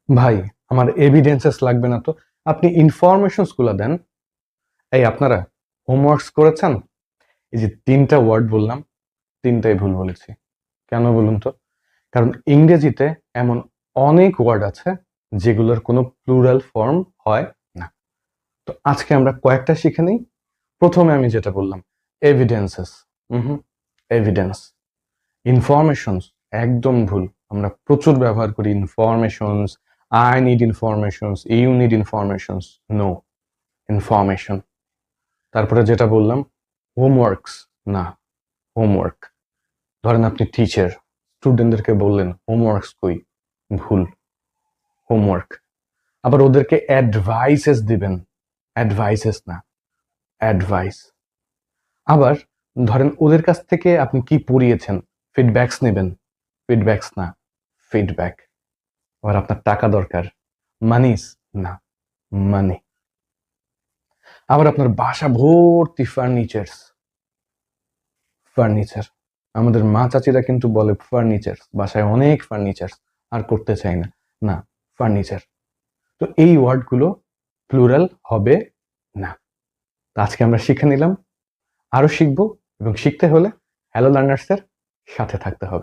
ভাই, আমার এভিডেন্সেস লাগবে না তো, আপনি ইনফরমেশনস গুলো দেন। এই আপনারা হোমওয়ার্কস করেছেন? এই যে 3টা ওয়ার্ড বললাম, 3টাই ভুল বলেছি। কেন বলুন তো? কারণ ইংরেজিতে এমন অনেক ওয়ার্ড আছে যেগুলোর কোনো প্লুরাল ফর্ম হয় না। তো আজকে আমরা কয়েকটা শিখে নিই। প্রথমে আমি যেটা বললাম, এভিডেন্সেস। হুম, এভিডেন্স। ইনফরমেশনস একদম ভুল। আমরা প্রচুর ব্যবহার করি informations, I need informations, you need informations. No, information. তারপরে যেটা বললাম, হোমওয়ার্কস। না, হোমওয়ার্ক। ধরেন আপনি টিচার, স্টুডেন্টদেরকে বললেন হোমওয়ার্কস কই, ভুল, হোমওয়ার্ক। আবার ওদেরকে অ্যাডভাইসেস দিবেন, অ্যাডভাইসেস না, অ্যাডভাইস। আবার ধরেন ওদের কাছ থেকে আপনি কি পড়িয়েছেন, ফিডব্যাকস নেবেন, ফিডব্যাকস না, ফিডব্যাক। আবার আপনার টাকা দরকার, মানিস না, মানি। আবার আপনার বাসা ভর্তি ফার্নিচার্স, ফার্নিচার। আমাদের মা চাচিরা কিন্তু বলে ফার্নিচার, বাসায় অনেক ফার্নিচার, আর করতে চাই না, না, ফার্নিচার। তো এই ওয়ার্ডগুলো প্লুরাল হবে না। তো আজকে আমরা শিখে নিলাম, আরো শিখবো, এবং শিখতে হলে হ্যালো লার্নার্সের সাথে থাকতে হবে।